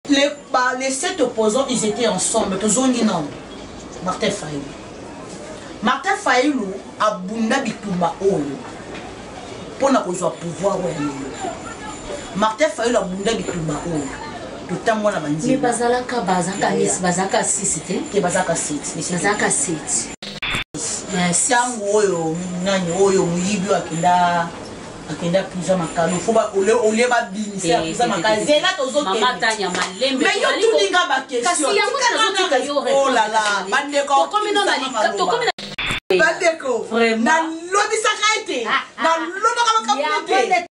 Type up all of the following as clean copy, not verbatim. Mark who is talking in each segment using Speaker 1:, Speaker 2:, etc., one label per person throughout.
Speaker 1: Les 7 opposants, ils étaient ensemble. Martin Fayulu. Martin Fayulu a bunda bitumba oyo. Pour na kozwa pouvoir oyo. Martin Fayulu a bunda bitumba oyo. Tout temps moi na bandi.
Speaker 2: Mais bazalaka 6 te.
Speaker 1: Ke bazaka 6.
Speaker 2: Bazaka 7.
Speaker 1: Tango oyo nani oyo muyibi akenda prison makalo foba ole ba binisa prison makalo zela tozo
Speaker 2: Mama Tanya malembe
Speaker 1: mais yo tuninga ba question
Speaker 2: kasi yango nazotika yo
Speaker 1: oh là là bandeko bandeko na lobisaka ete na lobaka makamute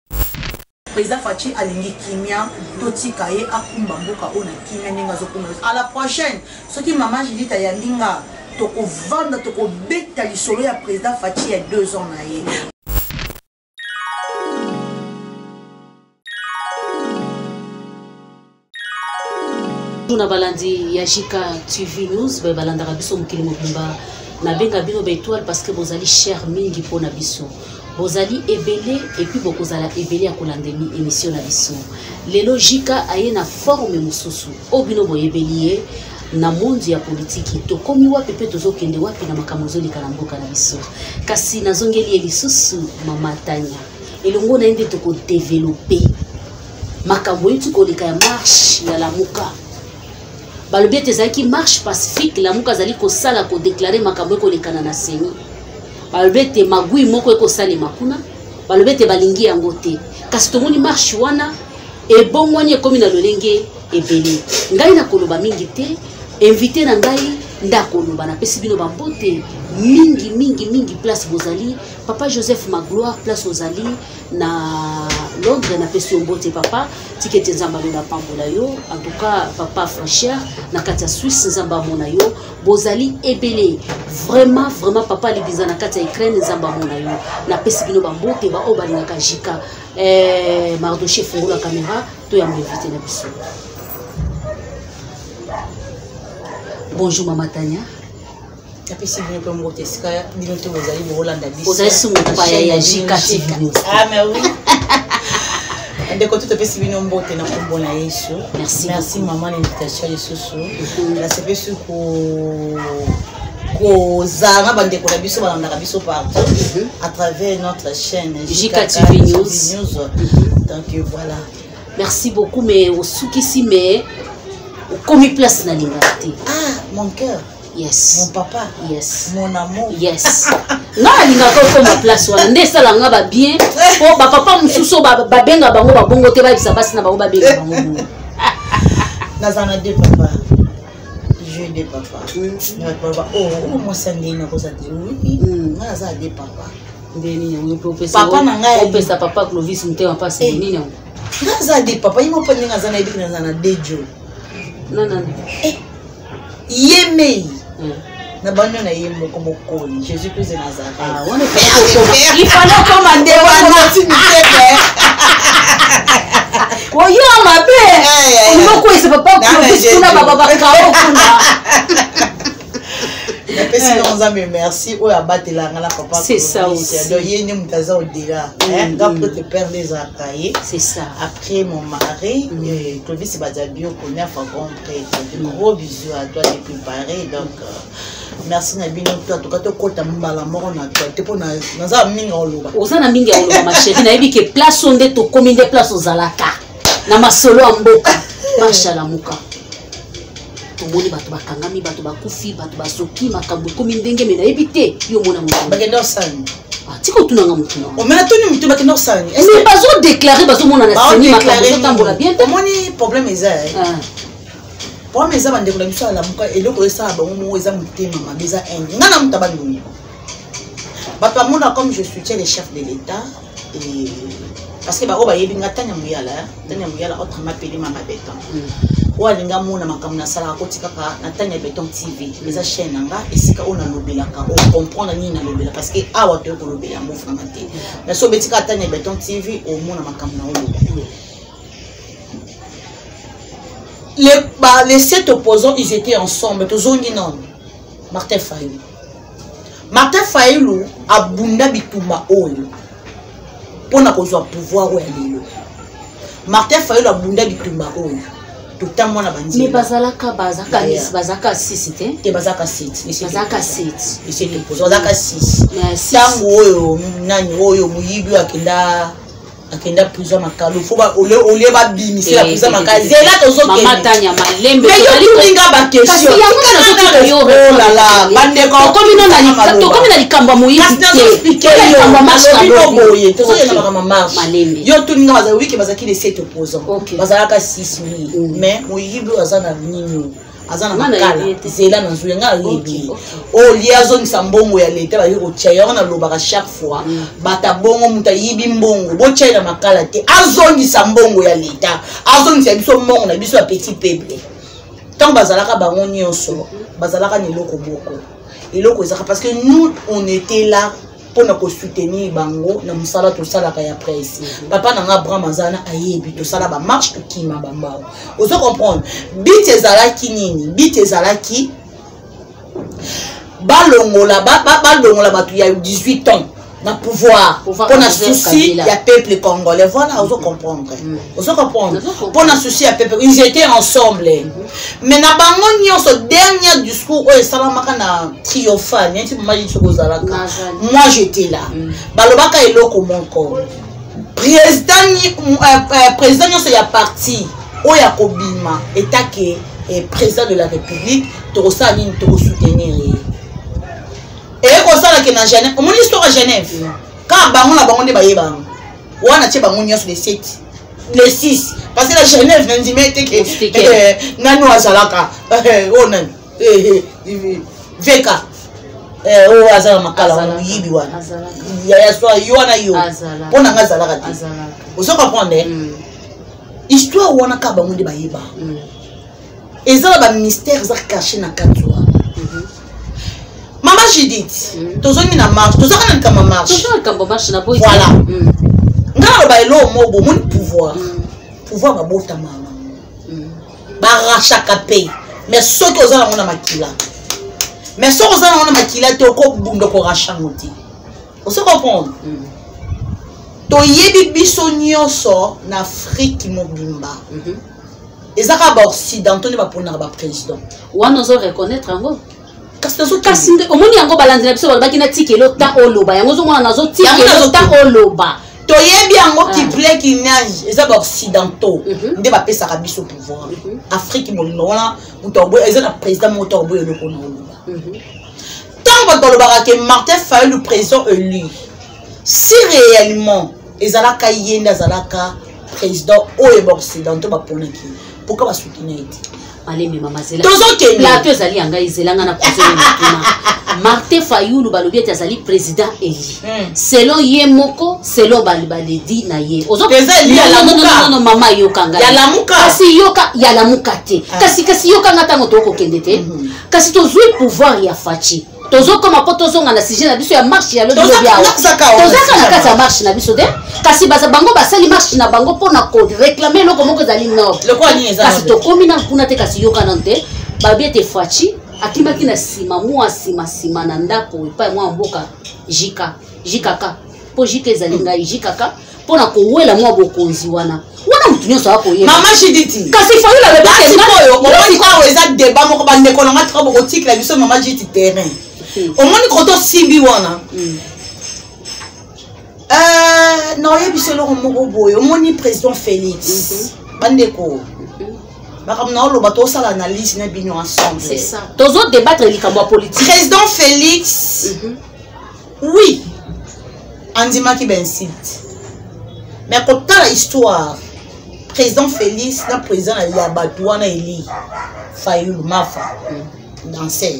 Speaker 1: président Fachi alingi kimia totika ye akumba mboka ona kimia ninga zokuna à la prochaine soki maman Judith ayambinga toko vanda toko beta lisolo ya président Fachi il y a 2 ans na ye.
Speaker 2: Na balandi ya Jika TV News ba balanda biso mukili mobimba na benga bino ba étoile parce que bozali cher mingi pona biso bozali ebele et puis bokozala ebele ya kolandemi émission na biso lelo Jika aye na forme mususu obino boyebelie na monde ya politiki tokomi wapi pe tozokende wapi na makambo zolika na mboka na biso kasi nazongeli elisusu Mama Tanya elongo na ende toko développer makambo yetu kolika ya marche ya lamuka balobi tezaki marche pacifique lamuka zali kosala ko déclarer makambo kolekana na seni balobi te magui moko ekosala makuna balobi te balingi yango te kasi tomoni marche wana ebongwani ekomi na lolenge ebele ngai na koloba mingi te invité na ngai ndakoloba na pesi bino bambote mingi place bozali papa Joseph Magloire place ozali na Londres na pesi mbote papa tikete nzamba na pambola yo en tout cas papa Francher na kati ya Suisse nzamba mona yo bozali ebele vraiment papa libiza na kati ya Ukraine nzamba mona yo na pesi bino bambote ba obalingaka Jika Mardoché fungola caméra to ya invité na biso. Bonjour Mama Tanya.
Speaker 1: Tapisi bien comme votre escale, bientôt vous allez vous Hollande bis.
Speaker 2: Vous allez sur mon paya ya Jika TV News.
Speaker 1: Ah mais oui. De côté tapisi bien mbote na kombo na Yesu. Merci maman l'invitation Yesu. La c'est sur ko zanga bande ko na biso balanda biso partout à travers notre chaîne
Speaker 2: Jika TV News.
Speaker 1: Donc voilà.
Speaker 2: Merci beaucoup mais au soukisi mais comme il place na lingati.
Speaker 1: Ah, mon cœur.
Speaker 2: Yes.
Speaker 1: Mon papa.
Speaker 2: Yes.
Speaker 1: Mon amour.
Speaker 2: Yes. Na lingaka comme place wana ndesa langa ba bien. Po ba papa mususo ba benga bango ba bongo te ba bisa basi na bango ba benga bango.
Speaker 1: Nazana deux papa. Je deux papa. Na papa oh moi ça ndina ko ça dit oui. Naza deux papa.
Speaker 2: Ndeni nyango professeur. Papa na ngai opesa papa Clovis mtewa pasi nini nyango.
Speaker 1: Naza deux papa yimo pa ninga zana ibiki nazana dejo.
Speaker 2: Non.
Speaker 1: Yemei. Na bano na yemo comme koli. Jésus-Christ de Nazareth.
Speaker 2: Ah, on est fait.
Speaker 1: Il fallait commander wana timitepe.
Speaker 2: Koyo mabe. On ko ese papa ko na baba kao kuna.
Speaker 1: La personne nous a mis merci ou abattre la papa.
Speaker 2: C'est ça aussi.
Speaker 1: Donc il y a une mutaza au delà. Quand tu te perds les akaye.
Speaker 2: C'est ça.
Speaker 1: Après mon mari, Clovis Badabio connaît fa rencontrer. Gros bisous à toi de préparer donc merci na bino toi to kato kota mbala moko na toi te pona naza minga oloba.
Speaker 2: Ozana minga oloba ma chérie na yebi ke place onde to komi de place ozalaka. Na masolo amboka. Mashala muka. Tomoni bato bakangami bato bakufi bato basoki makambo komi ndenge mena ebite yo mona mutu
Speaker 1: bagenda sani
Speaker 2: tiko tunanga mutu na
Speaker 1: o mena tuni mutu bakenda sani
Speaker 2: mais bazo déclarer bazo mona na seni makambo zo tambola bien te
Speaker 1: omoni problème eza problème eza bande kula biso ala muka eloko esa bango mo eza mutema mabeza ngana mutabandungu bato amona comme je soutiens les chefs de l'état et parce que ba oba yebinga tanya muyala autrement appelé mama béton walinga mona makamuna sala ko tikaka na tanya béton TV les chaîne nga esika ona lobelaka on comprendre ni na lobela parce que awa to ko lobela mo framate na so betika tanya béton TV au mona makamuna oloba les 7 opposants ils étaient ensemble tozongi non Martin Fayulu abunda bitumba oyo pona kozwa pouvoir oyo lelo Martin Fayulu abunda bitumba oyo totambo na bandi
Speaker 2: mais bazalaka 6
Speaker 1: te bazaka 7
Speaker 2: bazaka 7
Speaker 1: ese topoza bazaka 6 tango oyo nani oyo muyibi akenda prison makalo fo ba ole ba bimisi la prison makalo zela tozo ke
Speaker 2: mama tanya malembe
Speaker 1: tolinga ba question oh la la bande ko
Speaker 2: komi na likamba muyibi te
Speaker 1: likamba marche boye tozo yena ba marche malembe yo tuninga baza wiki bazaki les 7 opposants bazalaka 6000 mais muyibi azana nini azana makala zela na nzuya nga yebi o liazo nsambongo ya leta ba yiko tshaya na lobaka chaque fois bata bongo muta yibi mbongo bo tshaya na makala te azongi sambongo ya leta azongi biso mbongo na biso ya petit peuple tant bazalaka bango nyonso bazalaka ni loko boko eloko ezaka parce que nous on était là pour nous soutenir bango na musala to sala ka ya presse papa na nga Abraham azana ayebi to sala ba marche to kima bambao ozo comprendre bit ezalaki nini bit ezalaki balongola batu ya 18 ans na pouvoir pour na souci ya peuple congolais voilà ozo comprendre pour na souci ya peuple ils étaient ensemble mais na bango nyonso dernier discours o esalamaka na triomphal neti mama dit kozalaka moi j'étais là balobaka eloko moko président nyonso ya parti oya kobima etake président de la république tokosala nini tokosoutenir et comme ça là que na Genève mon histoire à Genève quand bango na bango nde bayeba wana tie bango nyonso les 7 les 6 parce que la Genève nandi mete que nanu azalaka oh nan veka o azala makala yibi wana ya so yona yo pona ngazalaka te oso comprendre histoire wana ka bango nde bayeba ezala ba mystère za caché na katwa Maman Judith, tozongi na marche, tozaka na kama marche.
Speaker 2: Tozaka marche na boy.
Speaker 1: Voilà. Ngalo ba elo mobo mon pouvoir. Pouvoir ba bota mama. Ba rachaka pay. Mais soki ozala mona makila. Mais soki ozala mona makila te ko bundo ko rachamoti. On se comprend. To yebi biso nyonso na Afrique mobimba. Ezaka ba occidentaux ne ba pona ba président.
Speaker 2: Wana ozo reconnaître ngo. Kasi omoni yango balandela biso balobaki na tikelo ta oloba yango zomona nazo tikelo ta oloba
Speaker 1: toyebi yango qui plaît qui nage eza ba occidentaux nde bapesaka biso pouvoir Afrique molimo wana mutobo eza na président motobo eloko na oloba tant bato balobaka ke Martin Fayulu le président élu si réellement ezalaka yenda azalaka président oyo ba occidentaux baponaki pourquoi ba soutenir
Speaker 2: Malembe mama zela plateau ezali yanga izelanga na conseil mutuna Martin Fayulu balobi ete azali président eli selon ye moko selon baledi na ye ozo non mama yokanga
Speaker 1: ya lamuka
Speaker 2: kasi yoka ya lamuka te kasi yoka ngata ngo toko kende te kasi tozui pouvoir ya fachi tozo koma po tozonga na sujet na biso ya marche ya lobi ya tozaka na kati ya marche na biso te kasi baza bango basali marche na bango pona ko réclamer loko moko ezali noble kasi tokomi na kuna te kasi yoka nante babi ete fachi akimaki na sima mwa sima na ndako epai mwa mboka jikaka po jika ezali ngai jikaka pona kowela mwa bokonzi wana mutu nyonso akoyeba
Speaker 1: mama Judith
Speaker 2: kasi Fayulu
Speaker 1: basi koyo omoni kwa eza débat moko bandeko na ngati ko tikila la biso mama Judith terrain omoni koto simbi wana na oyebi selo moko boye omoni président Félix bandeko bakamna oloba tosala analyse na bino ensemble
Speaker 2: c'est ça tozo débattre likambo politique
Speaker 1: président Félix oui andimaki bensite mais quand la histoire président Félix na président ya batouana eli Fayulu mafa danser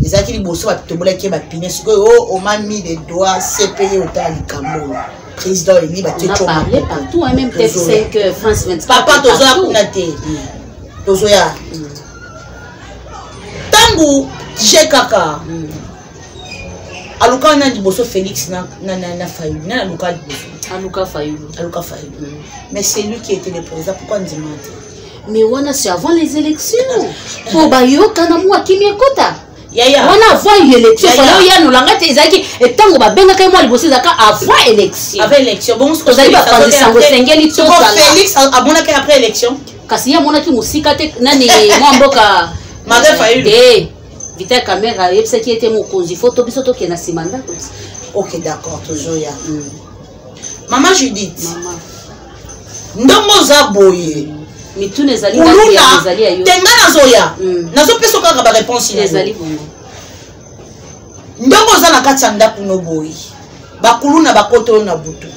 Speaker 1: ezaki liboso batobola ke bapine siko o mami de doigts CPI otali kambo président eli batecho
Speaker 2: partout même TF5 France 24
Speaker 1: papa tozoya kuna te tozoya tangu jekaka aluka na liboso Félix na Fayulu na aluka liboso
Speaker 2: Aluka Fayulu.
Speaker 1: Mais c'est lui qui était le président. Pourquoi on dit mentir?
Speaker 2: Mais wana c'est avant les élections. Pour bayo kana mwa kimia kota.
Speaker 1: Yaya.
Speaker 2: Wana avant l'élection. Falo ya no langa te ezaki etango ba benga kai mwa liboso zaka avant élection.
Speaker 1: Avant élection. Bon ce que
Speaker 2: vous allez pas prendre sango sengeli to
Speaker 1: sala. Félix abona kai après élection.
Speaker 2: kasi ya monaki musika te nani mwa mboka
Speaker 1: Marie Fayulu
Speaker 2: vita caméra yebisaki ete mokonzi foto biso tokenda nsima ndako.
Speaker 1: Ok, d'accord, toujours ya Maman Judith
Speaker 2: Maman
Speaker 1: ndongo za boye
Speaker 2: mitune ezali
Speaker 1: kuluna
Speaker 2: ezali ayo
Speaker 1: tenga nazoya nazopesa kaka baréponse
Speaker 2: ezali bongo
Speaker 1: ndongo za na kati ya ndako no boye bakuluna bakoto oyo na butu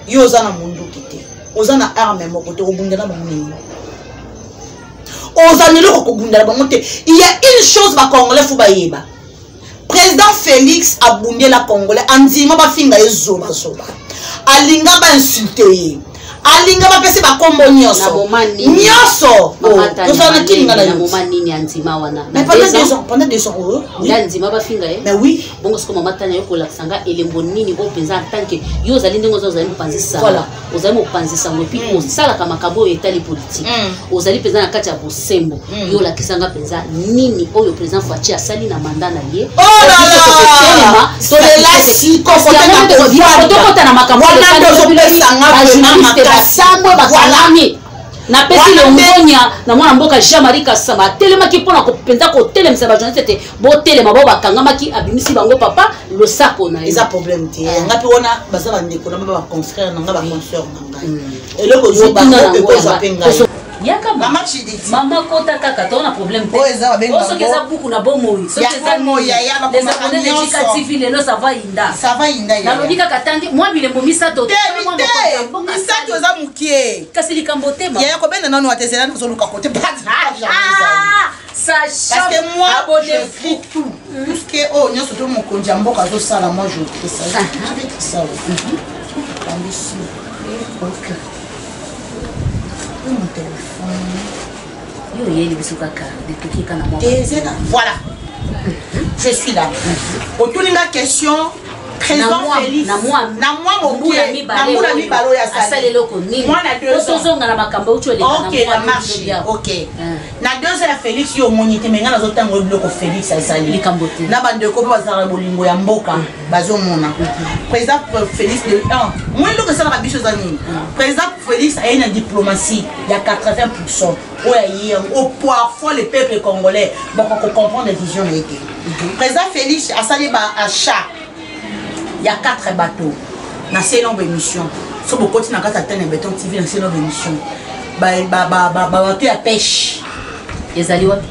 Speaker 1: yo oza na munduki te oza na arme moko te kobundela bango nini oza neloko kobundela bango te. Il y a une chose bacongolais fo bayeba président Félix abundela congolais andima bafinga ezobazoba alinga bainsulte ye alinga bapesi bakombo nyonso nyonso tozala kilinga na
Speaker 2: moma nini andima wana
Speaker 1: mais pendant 2 ans
Speaker 2: nda ndima bafinga ye
Speaker 1: mais oui
Speaker 2: bongo siko mama tanya yokolakisa nga elembo nini bo mpenza en tant que yo ozali ndenge ozali mopanzisa ozali mopanzisa ngo epuis osalaka makambo oyo etali politike ozali mpenza na kati ya bosembo yo olakisa nga mpenza nini oyo président Faci asali na manda na ye tokota na makambo basambwe basalami na pesi longonya na mwana mboka Jean-Marie Kasama atelemaki mpona kopenza kotelemisa bajournaliste te botelema bo bakangamaki abimisi bango papa losako na ye
Speaker 1: eza problème te ngapi wana baza bandeko na ba confrère na nga ba consœur na ngai eloko zo bango ekozwa pe ngai
Speaker 2: yaka
Speaker 1: Maman Judith
Speaker 2: mama kota kaka tona problème te
Speaker 1: soki
Speaker 2: eza buku na bomoi soki eza les abonnés de Jika TV lelo ça va inda nalobi kaka tangi mwa bilembo misato
Speaker 1: misato eza mokie
Speaker 2: kasi likambo te
Speaker 1: yaya kobenda nano atezela nazoluka kote parce que moi je fais tout ce que oh nyonso to mokonzi ya mboka azosala moi je fais ça je vais ça ok mon téléphone
Speaker 2: yo yeli biso kaka de kana moi
Speaker 1: voilà je suis là otulinga question président Félix na moi mokie na mula mibalo ya
Speaker 2: sale loko nini
Speaker 1: moi na 2 ans
Speaker 2: tozonga na makambo utu ele
Speaker 1: OK la marche OK na 2 ans ya Félix yo monite menga na zotango loko Félix asali
Speaker 2: likambo te
Speaker 1: na bande ko bazara bolingo ya mboka bazomona président Félix de 1 moi loko sala ka biso zani président Félix a une diplomatie il y a 80% ouais au parfois le peuple congolais donc on comprend les visions été président Félix a sali ba achat il y a 4 bateaux na selon émission so bokoti na kata tene béton TV na selon émission bateau ya pêche
Speaker 2: ezali wapi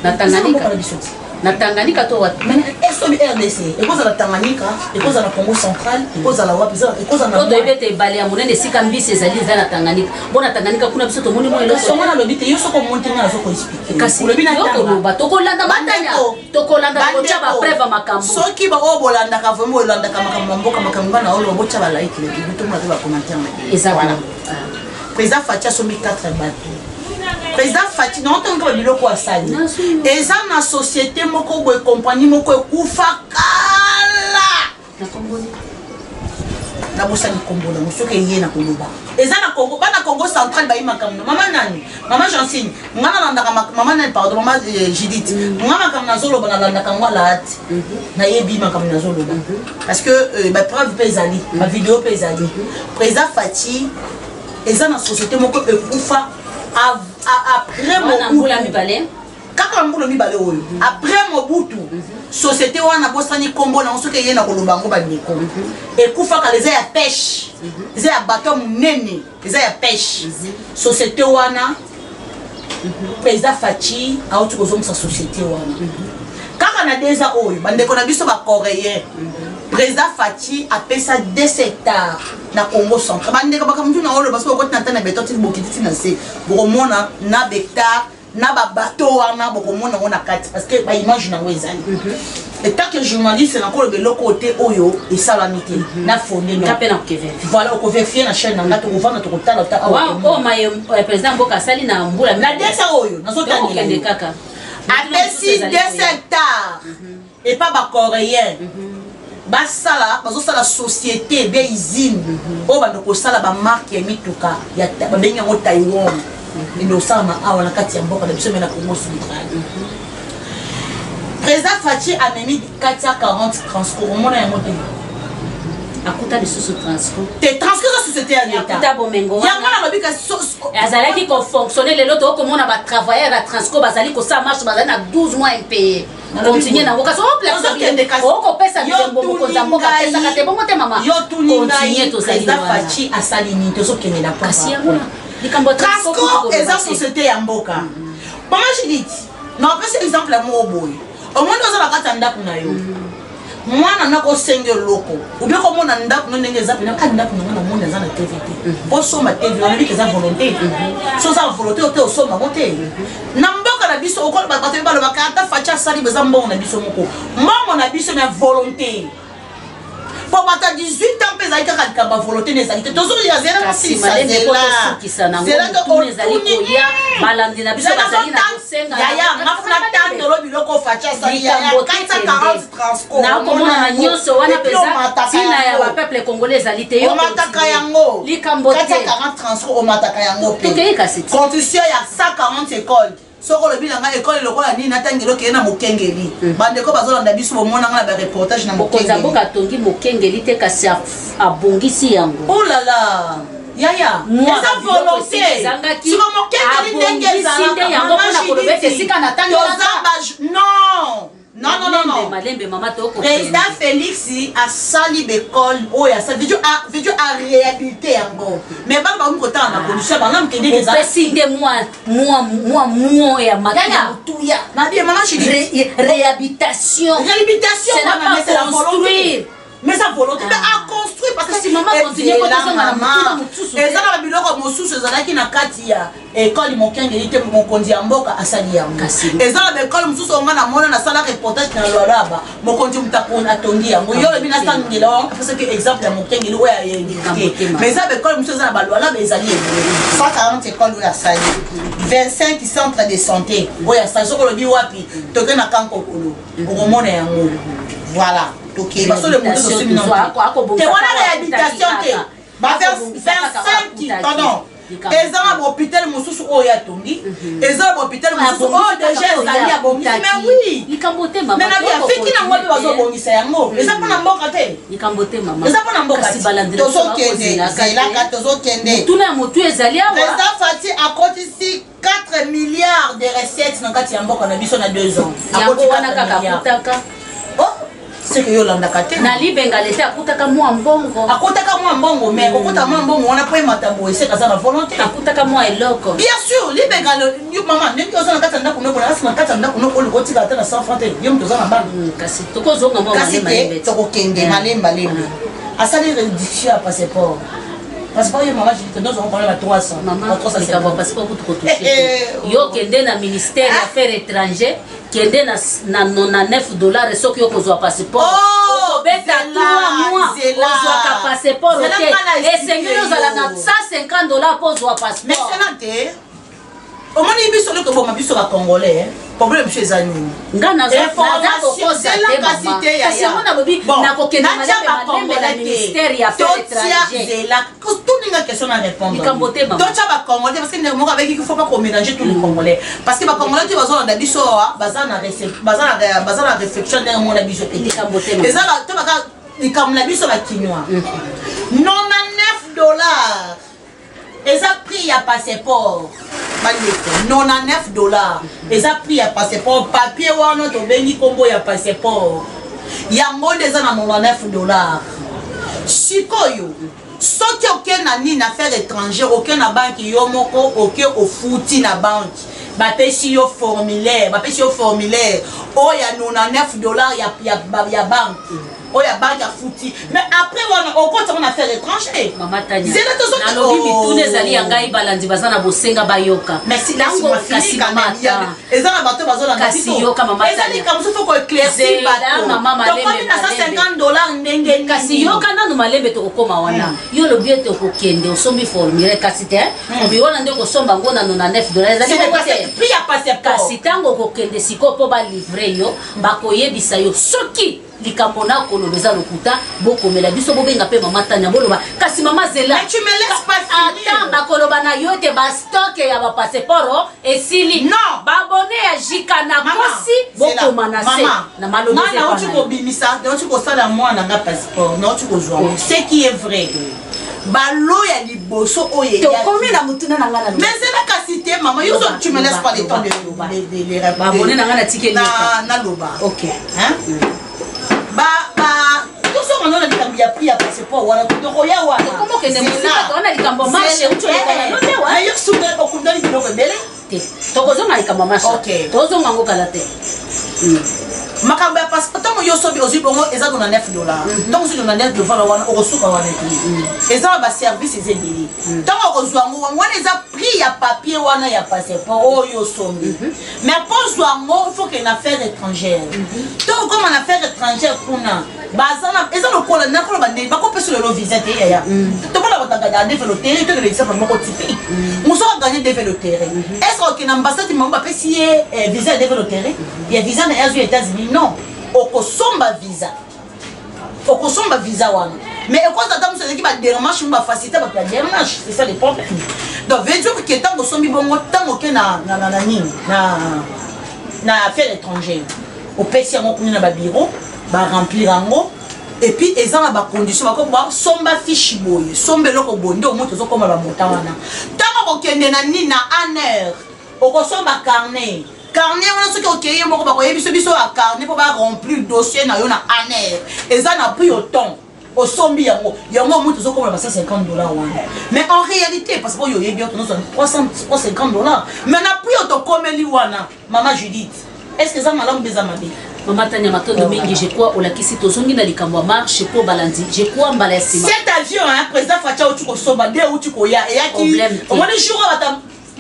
Speaker 2: na Tanganyika to wapi
Speaker 1: esobi RDC ekozala Tanganyika ekozala Congo central ekozala wapi ekozala
Speaker 2: to ebete bale ya monene sika mbisi ezali za na Tanganyika bona Tanganyika kuna biso to moni mo
Speaker 1: eloko soma na lobi te yo soko monte na zo ko expliquer
Speaker 2: kasi lobi na tanga tokolanda matanya tokolanda kocha ba preuve makambo
Speaker 1: soki ba obolanda ka vraiment olanda ka makambo mboka makambo na olo bocha ba like le to mona ba commentaire na
Speaker 2: ezala
Speaker 1: président Faci sombi 4 bateaux président Faci non tant que biloko asali eza na société moko boye compagnie moko ekufa kala
Speaker 2: na Congolais
Speaker 1: na bosani kombola soki eye na koloba eza na Congo bana Congo central bayi makamno mama nani mama Jancine ngana landaka mama nani pardon mama Judith ngana makamna zoloba na landaka ngwala ati na yebi makamna zoloba parce que ba preuve pezali ba vidéo pezali président Faci eza na société moko ekufa après
Speaker 2: Mobutu
Speaker 1: kaka mbula mibale oyo après Mobutu société wana bosani kombo na soki yena koloba ngo bandeko ekufa kala eza ya pêche eza ya bateau munene eza ya pêche société wana président Faci auti kozongisa société wana kaka na deza oyo bandeko na biso ba coréen président Faci apesa 2 hectares na Congo central bandeko bakamtu na olo baso kokoti na tana beto ti bokiti na se bokomona na hectare na ba bateau wana bokomona ngona kati parce que ba image na wezani et tant que journaliste na ko le côté oyo et salamité na fondé
Speaker 2: na pena keve
Speaker 1: voilà ko vérifier na chaîne na to ko vendre to ko tala ta
Speaker 2: oh my président Mboka sali na mbula
Speaker 1: na desa oyo na zota
Speaker 2: ni kaka
Speaker 1: apesi 2 hectares et pas ba coréen basala bazosala société be usine o bando ko sala ba marque ya mituka ya babenga ngo Taiwan ndo sama awa na kati ya mboka na biso mena Congo central président Faci a mis 440 transport mona ya moto
Speaker 2: akuta lisusu transco
Speaker 1: te transco za société ya l'État
Speaker 2: akuta bomengo
Speaker 1: yango na lobika
Speaker 2: azalaki ko fonctionner lelo to komona ba travailleurs ya transco bazali ko sa marche bazali na 12 mois impayé continuer nango kasi oko pesa bilembo mokonzi mboka pesaka te bongo te mama
Speaker 1: yo tuningai président Fachi asali nini tozokende na
Speaker 2: kasi yango likambo
Speaker 1: transco eza société ya mboka mama Judith na opesa exemple ya moko boye omoni oza na kati ya ndako na yo mwana nako senge loko ubie komona ndako no ndenge eza pena kati ndako nango na monde eza na TV te osomba TV olobi ke eza volonté so eza volonté ote osomba ngo te na mboka na biso okola bato balobaka ata Fachi asali beza mbongo na biso moko mbongo na biso na volonté po bata 18 ans mpe ezali kaka likamba volonté na ezali te tozoli ya zela
Speaker 2: balandi na biso bazali na kosenga
Speaker 1: yaya ngafuna tandolo biloko Fachi asali yaya 440 transco
Speaker 2: nakomona na nyonso wana peza ntina ya bapeuple congolais ezali te yo
Speaker 1: omataka yango
Speaker 2: likambo te
Speaker 1: 440 transco omataka yango mpe
Speaker 2: tokei kasi te
Speaker 1: construction ya 140 écoles soko lobi nanga école lokola nini natangelo ke na mokengeli bandeko bazolanda biso bomona nga na ba reportage na mokengeli
Speaker 2: okonza mboka tongi mokengeli te kasi abongisi yango
Speaker 1: oh là là yaya eza volonté siko mokengeli ndenge ezalaka
Speaker 2: yango mpona koloba ete esika na tangi
Speaker 1: non non non non
Speaker 2: malembe mama to
Speaker 1: président Félix a sali l'école oh ya ça veut dire à réhabiliter yango mais ba ba ko tanga na condition ba ngam kende
Speaker 2: za sinde moi ya makana tuya
Speaker 1: na bien maman chérie
Speaker 2: réhabilitation
Speaker 1: c'est
Speaker 2: la volonté
Speaker 1: mais ça volonté à construire parce que
Speaker 2: si maman continue ko tanga na
Speaker 1: eza na biloko mosusu ezalaki na kati ya école mokengeli te mokonzi ya mboka asali yango eza na école mosusu onga na mona na sala reportage na lolaba mokonzi mutakona atongi yango yo lebi na sangela parce que exemple ya mokengeli oyo ayengeli mais eza école mosusu eza na balolaba ezali 140 école oyo asali 25 centres de santé oyo asali soko lobi wapi toke na kankokolo okomona yango voilà ok parce que le monde se non te wana réhabilitation te ba 25 pardon eza na hôpital mosusu oyo atongi eza na hôpital mosusu oyo déjà ezali ya bongisi mais oui
Speaker 2: likambo te mama
Speaker 1: mais na bien fiki na ngombe bazobongisa yango eza mpona mboka te
Speaker 2: likambo te mama
Speaker 1: eza mpona mboka tozokende zelaka tozokende
Speaker 2: tuna ya motu ezali awa
Speaker 1: président Fachi akotisi 4 milliards de recettes na kati ya mboka na biso na 2 ans
Speaker 2: yango wana kaka kutaka
Speaker 1: c'est que yolanda kate
Speaker 2: na libenga lete akutaka mwa mbongo
Speaker 1: mais okuta mwa mbongo wana po matambo ese kaza na volonté
Speaker 2: akutaka mwa eloko
Speaker 1: bien sûr libenga yo mama ndenge ozana kata ndako noko na asima kata ndako noko liko tika ata na 100 francs yo mtoza na bana
Speaker 2: kasi tokozonga mwa malemba
Speaker 1: kasi tokokende malemba lembe asali réduction à passeport passeport yo mama je te donne on parle à 300
Speaker 2: maman 300 c'est pas passeport pour te toucher yo kende na ministère des affaires étrangères kende na 99 dollars soki yo kozwa passeport okobeta 3 mois ozwaka passeport te esengeli ozala na 150 dollars po ozwa passeport
Speaker 1: mais c'est là te omoni biso loko boma biso ba congolais problème chez Zani
Speaker 2: ngana za kokosa te mama kasi mona bobi na kokenda malembe la ministère ya affaires étrangères
Speaker 1: la tuninga question à répondre
Speaker 2: likambo te mama
Speaker 1: tocha ba congolais parce que ne moko avec il faut pas qu'on mélanger tous les congolais parce que ba congolais tu bazona na biso bazana réflexion derrière mon biso
Speaker 2: likambo te
Speaker 1: mama ezala to baka likambo na biso ba kinwa 99 dollars eza prix ya passeport 99 dollars eza prix ya passeport papier wana tobengi kombo ya passeport yango eza na 99 dollars sikoyo soki oke na nini affaire étrangère oke na banque yo moko oke ofuti na banque bapesi yo formulaire oyo ya 99 dollars ya banque oya banque a fouti mais après on compte on a fait l'étranger
Speaker 2: maman Tania na lobi mitune ezali ya ngai balandi bazana bosenga bayoka
Speaker 1: merci kasi mama ezana bato bazolanda
Speaker 2: kasi yoka mama Tania
Speaker 1: ezali comme ça faut qu'on éclaircir bato
Speaker 2: mama malembe
Speaker 1: na 150 dollars ndenge
Speaker 2: kasi yoka nanu malembe to kokoma wana yo lobi ete okokende osombi formulaire kasi te obi wana ndeko somba ngo na 99 dollars ezali
Speaker 1: c'est prix ya passeport
Speaker 2: kasi tango okokende siko po ba livrer yo bakoyebisa yo soki likambo na kolobeza lokuta bokomela biso bobenga pe mama Tania boloba kasi mama Zela
Speaker 1: mais tu me laisses pas finir
Speaker 2: attends bakoloba na yo te ba stock ya ba passeport esili
Speaker 1: non
Speaker 2: babone ya jika na kosi bokoma na se na malobi
Speaker 1: na tu ko bimisa na tu ko sala mwana nga passeport na tu ko joa ce qui est vrai balo ya liboso oye
Speaker 2: to komi na mutuna na ngana
Speaker 1: mais c'est la qualité maman yo tu me laisses pas le temps de les
Speaker 2: babone na ngana tikeli
Speaker 1: na loba
Speaker 2: OK
Speaker 1: hein tout ça on a likambi ya prix ya passeport wana to roya wana
Speaker 2: comment que ne musika on a likambo marché ucho lekana no te wa
Speaker 1: mais yo souda okundali biloko bele
Speaker 2: te to kozonga likambo marché
Speaker 1: OK
Speaker 2: to zonga ngo kala te
Speaker 1: makambo ya passeport tango yo sobi ozi bongo eza na $9 donc ozi na $9 wana okosuka wana eza ba service ezebeli tango okozwa ngo wana eza prix ya papier wana ya passeport oyo sombi mais pour zwa ngo il faut que une affaire étrangère donc comme en affaire étrangère kuna bazana eza lokola nakolo bande bakopesa le visa te yaya to bala batanga da développer terrain to le exemple moko typique muso gagner développer terrain est-ce que l'ambassade mamba pesi visa développer terrain ya visa na aux États-Unis non okosomba visa wana mais cause d'attendre ce qui va démarche va faciliter la démarche c'est ça le problème donc veut dire que tant que sombi bongo tant que na affaire étrangère au pesi yango kuna ba bureau ba remplir yango et puis eza na ba condition ba ko ba somba fiche boye sombe loko bondo moto zo koma ba mota wana tant ko kende na ni na aner okosomba carnet on a ce qui est moko ba ko yebiso biso a carnet pour ba remplir dossier na yo na aner eza na pris au temps au sombi yango moto zo koma ba $150 wana mais en réalité parce que yo yebi auto no $350 mais na pris au to komeli wana maman Judith est-ce que ça malamu beza mabe
Speaker 2: Maman Tania matondo mingi je crois olakisi tozongi na likambo marche po balandi je crois mbala ya sima
Speaker 1: cet avion hein président Facha utuko soba de utuko ya et qui on est jour à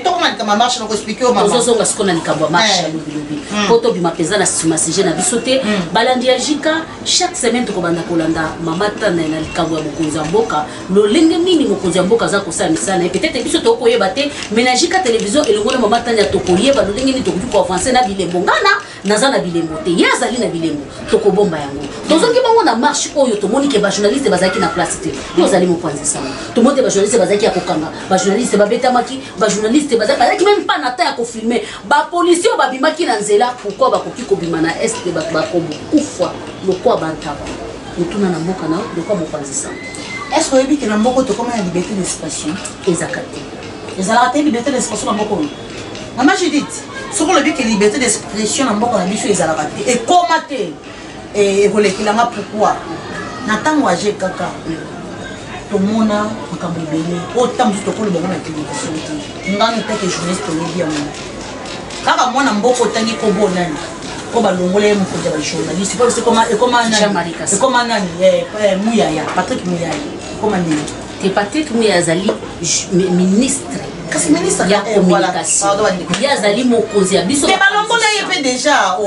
Speaker 1: comment marche on expliquer au maman
Speaker 2: tozonga sikona likambo marche lobi poto bima peza na sima sije na bisote balandi ya jika chaque semaine to banda kolanda Maman Tania na likambo ya mokonzi mboka lolenge mini mokonzi mboka za kosala misana et peut-être biso to koyeba te menajika télévision elongona Maman Tania to koyeba lolenge ni to ko avancer na bilembo ngana nazana bilembo te yazali na bilembo to ko bomba yango tozongi bango na marche oyo to moni ke ba journaliste bazaki na place te yo zali mopanzi sana to monte ba journaliste bazaki ya kokanga ba journaliste babetamaki ba journaliste bazaki même pas na ta ya ko filmer ba policier ba bimaki na nzela pourquoi ba koki ko bima na est ba kobo kufa lokwa bantaba mutuna na mboka na lokwa mopanzi sana
Speaker 1: est-ce que yebi ke na mboko to koma ya liberté d'expression
Speaker 2: ezakate
Speaker 1: ezalaka liberté d'expression na mboko maman Judith soko le bique liberté d'expression na mboko na biso ezalaka te et comment te et volekilanga pourquoi na tango age kaka tomona makambo ebele otambo tokolo bango na télévision te ngano teke journaliste toyebi yango kaka mwana mboka otangi kobo nani ko balongole mokonzi ya bajournaliste po ekoma nani muyaya Patrick Muyaya ekoma nini
Speaker 2: te Patrick Muyaya azali ministre
Speaker 1: kasi ministre
Speaker 2: ya communication yazali mokonzi ya biso
Speaker 1: te balongole ye pe déjà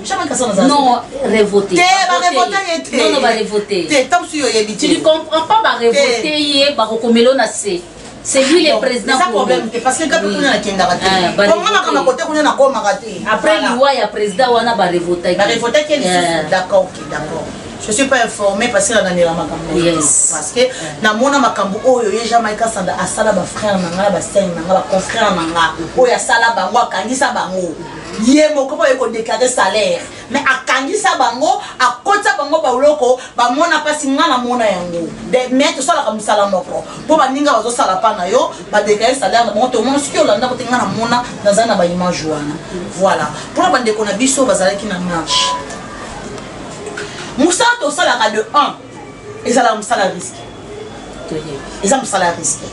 Speaker 1: jamais kasa na
Speaker 2: non révoté
Speaker 1: te ba révoté te
Speaker 2: non ba révoté
Speaker 1: te tam su yo yebi
Speaker 2: tu ne comprends pas ba révoté ye ba kokomelo na c'est lui le président
Speaker 1: pour problème parce que quand on a kinga raté comment na kama côté on a koma raté
Speaker 2: après loi ya président wana ba révoté
Speaker 1: d'accord je suis pas informé parce que la nana makambo parce que na mona makambo oyo ye Jamaïca sanda asala ba frère nanga ba sœur nanga ba confrère nanga oyo asala bango akangisa bango ye moko po eko déclarer salaire mais akangisa bango akota bango ba uloko ba mona pasi ngana mona yango de mais to sala kamisala moko po ba ninga bazo sala pa na yo ba déclarer salaire na monto mon ski olanda ko tingana mona nazana ba image wana voilà pour ba ndeko na biso bazalaki na marche Moussa to salaka de 1 ezala musala risque eza musala risque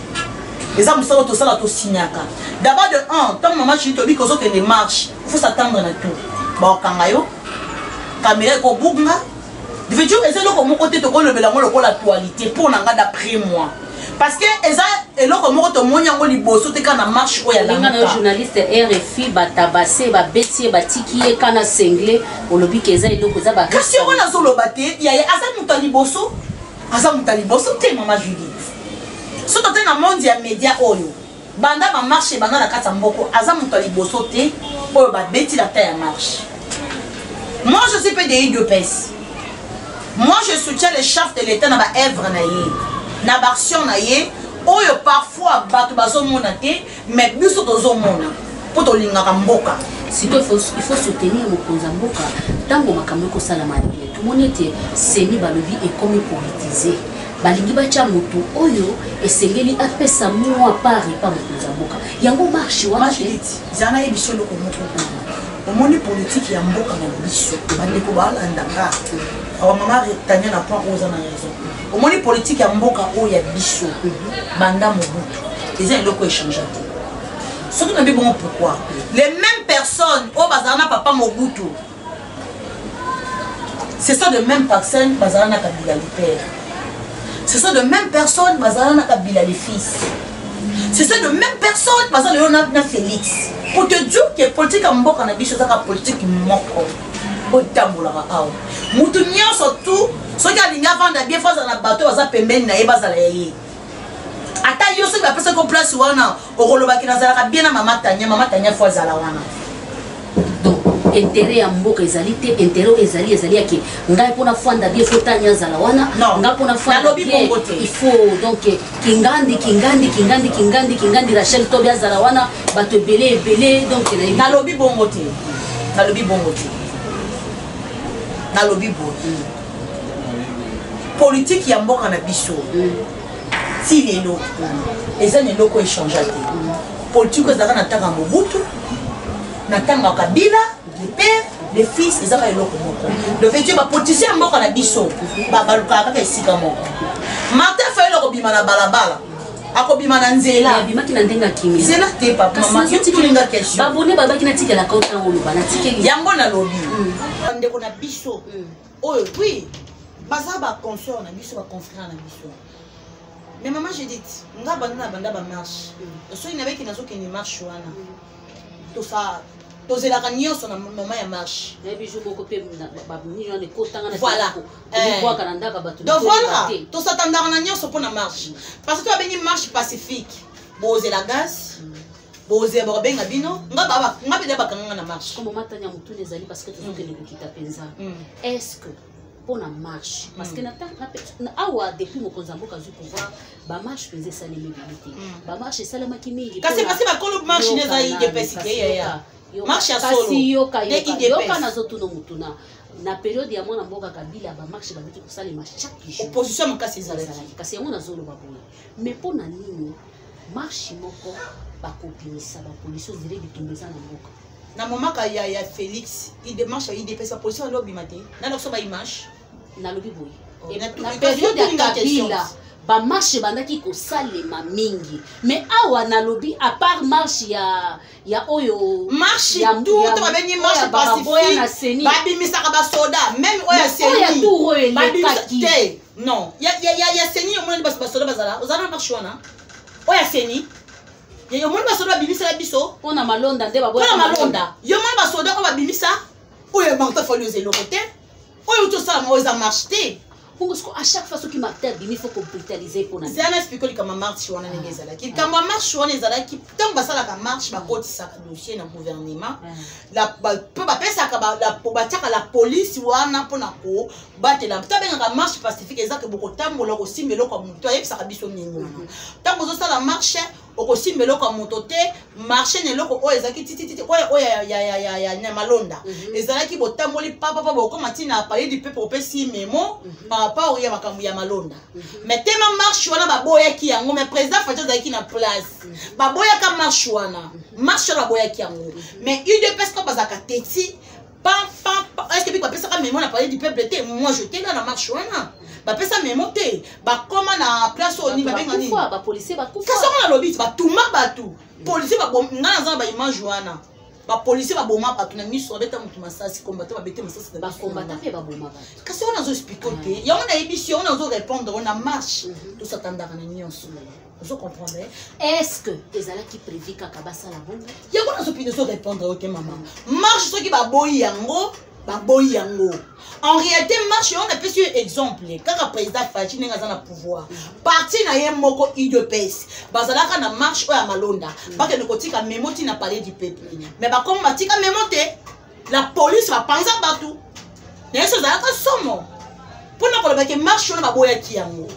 Speaker 1: eza musala to sala to signaka d'abord de 1 tant maman chito bi kozo que les marches il faut s'attendre na tout ba kanga yo caméra ko bunga de vidéo ezelo ko moko te to ko lebela ngo lokola actualité pour nanga d'après moi parce que eza eloko moko to monya ngo liboso te kana marche oya la
Speaker 2: ngana journaliste RFI batabase ba betie batikiye kana sengle olobi keza eloko za ba
Speaker 1: kasi wana zo lobate ya asa mutaliboso te maman Judith soto te na monde ya média oyo banda ba marche banda na kata mboko asa mutaliboso te oyo ba beti la ta ya marche moi je suis PDI de PES Moi, je soutiens les chefs de l'État dans la œuvre, dans l'action, oyo parfois bato bazomona te mais biso tozomona po tolingaka mboka.
Speaker 2: Siko il faut soutenir mokonza mboka tango makambo ekosala malgré tout moni ete seni balobi ekomi politisé balingi batia motu oyo esengeli apesa mwa pari pa mokonza mboka yango marche wana te
Speaker 1: zana yebiso loko moko omoni politique ya mboka na biso bandeko balandanga awa mama Tania na point oza na raison omoni politique ya mboka oyo ya biso banda mobutu eza eloko échange te soki na bon pourquoi les mêmes personnes au bazana papa mobutu ce sont de mêmes personnes bazana kabila le père, ce sont de mêmes personnes bazana kabila les fils, ce sont de mêmes personnes bazana na Félix pour te dire que politique ya mboka na biso zaka politique moko otambolaka awa mutu nyonso tout soki alinga vanda bien fois na bateau baza pembeni na ye bazala ye ata yo soki bapesa ko place wana okolobaki nazalaka bien na mama Tania fois azala wana
Speaker 2: donc intérêt ya mboka ezali te intérêt ezali yake ngai pona fanda bien faut Tania azala wana ngai pona fanda bien il faut donc kingandi Rachel Tobi azala wana bato belé donc
Speaker 1: nalobi bongo te nalobi bongo politique ya mboka na biso si lelo eza eloko échange te politique ezaka na tanga mobutu na tanga kabila le père le fils ezaka eloko moko le fait que ba politicien mboka na biso baluka kaka esika moko Martin Fayulu akobima na balabala akobima na nzela
Speaker 2: bimaki na ndenga kimi
Speaker 1: nzela te papa mama yotulinga question
Speaker 2: babone babaki na tikela ka otanga oloba na tikeli
Speaker 1: yango na lobi ndeko na biso oyo oui baza ba consort na biso ba confrère na biso. Mais maman j'ai dit nga banda ba marche so ina beki nazo ke ni marche wana to ça tozela ka nyonso na maman ya marche
Speaker 2: na biso boko pe ba ni ne kotanga na
Speaker 1: voilà
Speaker 2: kwa kananda ka batu
Speaker 1: donc voilà to s'attendre na nyonso pour na marche parce que abeni marche pacifique boze la gaz boze ba benga bino nga bede ba kanga na marche
Speaker 2: comme maman Tania mutu nezali parce que tozo ke ne kokita penza est-ce que pour la marche parce que na awa depuis mokonza mboka zu pouvoir ba marche penza ça les mobilités ba marche ça la makimiki
Speaker 1: kasi parce ba kolo marche neza idepesité ya marche ya solo
Speaker 2: yoka na zotu no mutuna na période ya mwana mboka kabila ba marche ba miti kusala ma chaque jour
Speaker 1: opposition makasi ezalaki
Speaker 2: kasi yango na zolo baboya mais pour na nini marche moko ba kopinisa ba police direct bitumbeza na mboka
Speaker 1: na moment ka ya Félix il démarche il dépêche la position à l'obimate na lokso ba image
Speaker 2: na lobi boy na période ya kabila ba marche bandaki ko salema mingi mais awa na lobi à part marche ya oyo
Speaker 1: marche ya tout to beni marche pacifique ba bimisa ka ba soda même oya seni ba bimisa non ya seni au moins ba soda bazala ozana marche wana oya seni yo moni basoda bimisa la biso
Speaker 2: pona malonda nde baboya
Speaker 1: pona malonda yo moni basoda ko babimisa oyo Martin Fayulu zelo côté oyo to ça mo za marche te
Speaker 2: parce que à chaque fois ce qui Martin bimi faut capitaliser pour na
Speaker 1: c'est un expliquer comme marche wana ngezala ki quand marche wana ezala ki tant basala ka marche ba kotisa ka dossier na gouvernement la peut ba pesa ka la pobataka la police wana pona ko batela tabenga ka marche pacifique ezaka boko tambola ko simbelo ko muto ayebisa ka biso ningo tango zo sala marche okosimbelo kwa moto te marché ne loko oyo ezaki tititi oyo ya malonda ezalaki botamboli papa bokoma tina parler du peuple opesi memo par rapport ya makambo ya malonda mais tema marche wana baboyaki yango mais président Fatou azalaki na place baboyaka marche wana marche wana baboyaki yango mais UDPS ko bazaka teti est-ce que biko pesa ka memo na parler du peuple te moi je t'ai dans la marche wana ba pesa memo te ba koma na place oni ba benga ni
Speaker 2: ba policier ba kufa
Speaker 1: kasi on a lobby ba tuma batu policier ba bom na za ba image wana ba policier ba boma batu na miso beta mutu masasi combattre ba bete masasi
Speaker 2: ba combattre pe ba boma batu
Speaker 1: kasi on a zo expliquer te ya on a émission on a zo répondre on a marche tout ça tandaka na nyonso vous comprenez
Speaker 2: est-ce que ezala qui prévu kaka basala bongo
Speaker 1: ya on a zo pide zo répondre OK maman marche soki ba boyi yango en réalité marche on a pu sur exemple quand le président Fachi n'est pas dans pouvoir parti na ye moko UDPS bazalaka na marche oya malonda parce que le côté ka memoti n'a parlé du peuple mais ba comme batika memote la police va penser partout mais ça zalaka somo Pour nous que marche on va boire qui yango.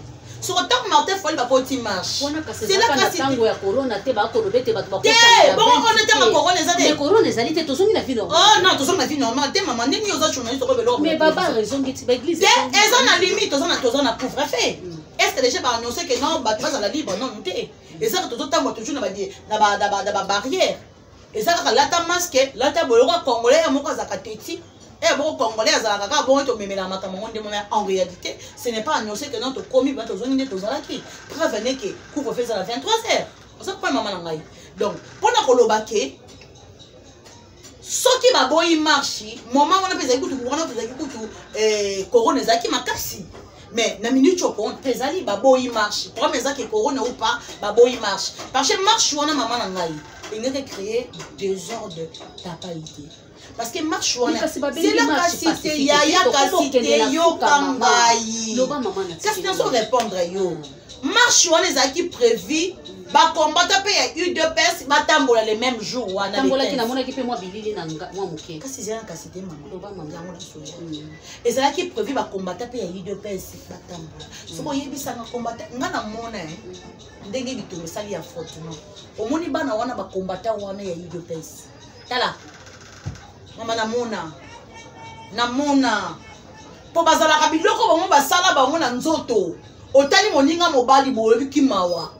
Speaker 1: Sur autant Martin Fayulu va porter marche.
Speaker 2: C'est là que tango ya corona te ba ko bete ba ko.
Speaker 1: Bon on était en corona ezali.
Speaker 2: Mais corona ezali te tozongi na vie normale.
Speaker 1: Oh non, tozongi na vie normale. Te maman ndeni oza journaliste ko belo.
Speaker 2: Mais baba raison ngiti ba église.
Speaker 1: Eza na limite tozana couvre fait. Est-ce que déjà ba annoncer que non ba tu vas à la libre non te. Et ça que tozotambo toujours na ba barrière. Et ça que là ta masque, là ta boloko congolais moko za kateti. Et bon, Congolais, en réalité, ce n'est pas annoncé que notre commis va te donner des qui prévenez que couvre-feu à 23h. C'est pas maman. Donc, pendant que l'obake, ce qui va boire marche, moment où on a fait écoute, corona zaki makasi. Mais na minute où on pesali baboy marche. Pour mes que corona ou pas, baboy marche. Parce que marche on a maman nangai. Il a créé des ordres de tapalité. Parce que marche on a c'est la cité yaya cité yo kambai. Qu'est-ce que nous répondre yo? Marche on les a qui prévu ba combattre pe ya UDPS batambola les mêmes jours wana
Speaker 2: tambola ki na mona ki pe moi bilili na moi moké.
Speaker 1: Qu'est-ce que c'est la cité maman? Loba maman yango na soja. Et ça qui prévu ba combattre pe ya UDPS batambola. Soko yebisa na combattre ngana mona ndenge bitumba sali ya faute non. Omoni bana wana ba combattre wana ya UDPS. Tala. Mama namona po bazala ka biloko bango basala bango na nzoto otali moninga mobali boyebi kimawa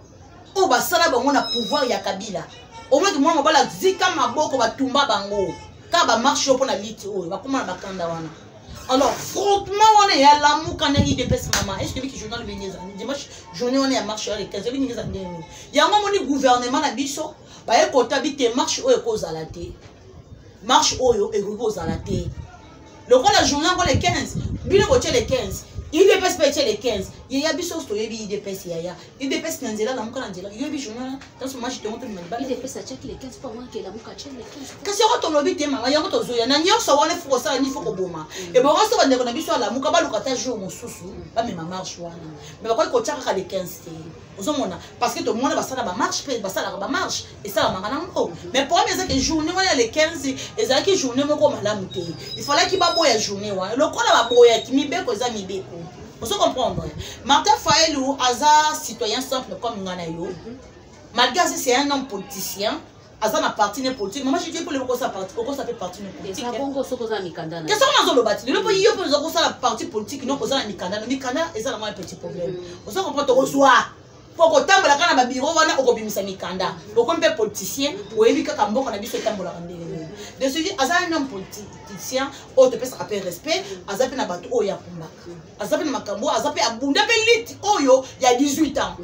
Speaker 1: o basala bango na pouvoir ya Kabila au moins mwana mobala zika maboko batumba bango ka ba marche po na liti oyo bakoma na bakanda wana. Alors frottement on est à lamuka na IDPS maman. Est-ce que qui journal Beneza dimanche journée on est à marche les 15 Beneza ndeni yango moni gouvernement na biso ba ekota bite marche oyo kozala te. Marche oyo et repose à la terre. Le rôle la journée encore les 15. Bino boche les 15. Il dépasse pas les 15. Il y a biso sto yebi il dépasse yaya. Il dépasse nanzela la muka nanzela. Il yebi journée dans ce match de montre mal.
Speaker 2: Il dépasse à check les 15 pas moins que la muka check les 15.
Speaker 1: Kasi ko to lobi te mama yango to zoya na nyonso wana fo ça ni fo ko boma. Et bon ça va ndeko na biso la muka ba lokata jour mosusu ba me marche wana. Mais ba ko tchaka les 15 te. Ozomona parce que tout le monde va ça ba marche ba ça la marche et ça la mangana ngo. Mais pour mes que journée wana les 15 et ça qui journée moko malamu te. Il fallait qu'il ba boya journée wana. Le ko la ba boya ki mibeko za mibeko. Vous comprenez? Martin Fayulu, Aza, citoyen simple comme Nganayo, malgré que c'est un homme politicien, Aza n'a parti politique. Moi, je dis pour le pourquoi ça fait partie de politique. Qu'est-ce qu'on a dans le bâtiment? Le pays, on a la partie politique, nous posons la Mikanda. Le Mikanda, c'est un petit problème. Vous comprenez? Reçoit. Pour que tu aies un bureau, on a un Mikanda. Pour qu'on ait politicien, ou éviter qu'un bon qu'on a vu ce tambour. De ce fait, Aza un homme politicien, on te peut s'appeler respect, Aza peut n'abattre au Yakumba. Aza peut n'abattre Aza peut abunda lit Oyo, il y a 18 ans.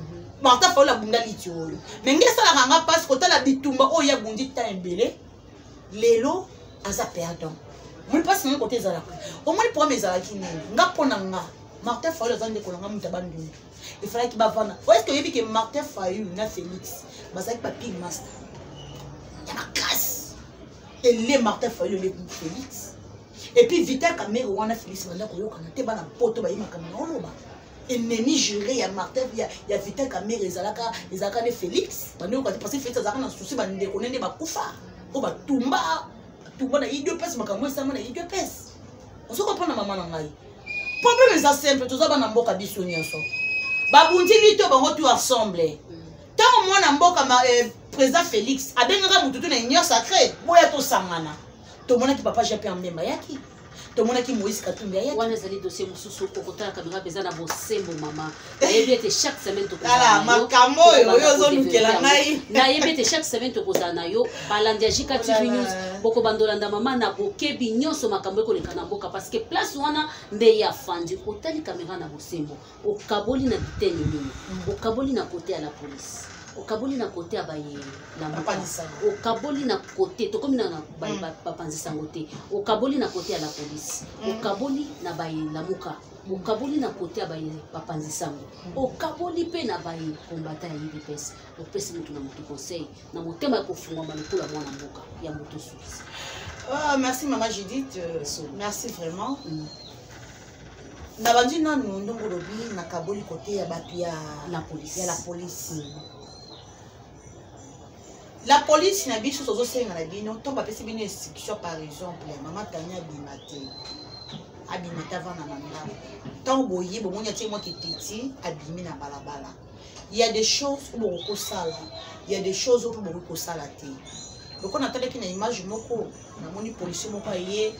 Speaker 1: Martin Fayulu abunda lit Oyo. Mais n'est-ce pas la ranga passe quand la bitumba Oya bundi tambele, Lelo, Aza perdant. Moi, passe mon côté Zala. Au moins, pour mes Zala qui n'a pas nanga. Martin Fayulu a des colons mutabandu. Il fallait qu'il va vendre. Est-ce que vous avez que Martin Fayulu n'a Félix, mais ça pas pile master. Il y a ma casse. Et les Martin Fayulu les Félix. Et puis Vital Kamere ou on a Félix Manda Koyo Kanate bana poto ba yima kamera oloba. Ennemi juré ya Martin ya Vital Kamere ezalaka ne Félix. Bano ko parce que Félix azaka na souci bande konende ba kufa. O ba tumba na IDPS makamwe sama na IDPS. On se comprend na maman na ngai. Problème est simple, tout ça bana mboka biso nyonso. Babundi lito bango tout ensemble. Tant moi na mboka président Félix abengaka mututu na union sacrée boya to sangana. To mona ki papa Jean-Pierre Mbemba yaki. To mona ki Moïse Katumbi yaki.
Speaker 2: Wana zali dossier mususu kokota kamera bezana bosembo mama. Na yebete chaque semaine to kozana.
Speaker 1: Ala makambo oyo zo lukela ngai.
Speaker 2: Na yebete chaque semaine to kozana yo balandia Jika TV News boko bandolanda mama na bokebi nyonso makambo ko lekana mboka parce que place wana nde ya fandi otali kamera na bosembo. Okaboli na biteni nini. Okaboli na côté à la police. Okaboli na côté ya baye la mapanisa. Okaboli na côté to comme na baye papanzisa ngote. Okaboli na côté ya la police. Okaboli na baye la muka. Okaboli na côté ya baye papanzisa. Okaboli pe na baye combattant ya IDPS. Opesi mutu na mutu conseil na motema ya kofungwa malukula mwana mboka ya mutu suisse.
Speaker 1: Merci maman Judith. Merci vraiment. Na bandi na ndongo lobi na kaboli côté ya batu ya
Speaker 2: la police.
Speaker 1: Ya la police. La police n'a pas de choses à dire. On a pesi une instruction par exemple. Maman Tania Bimate. abima tavana na ndako tant boye bomoni atie moi qui petit abimi na balabala. Il y a des choses où beaucoup sala, il y a des choses où beaucoup sala té. Donc on attendait qu'il y ait une image moko na moni policier moko yé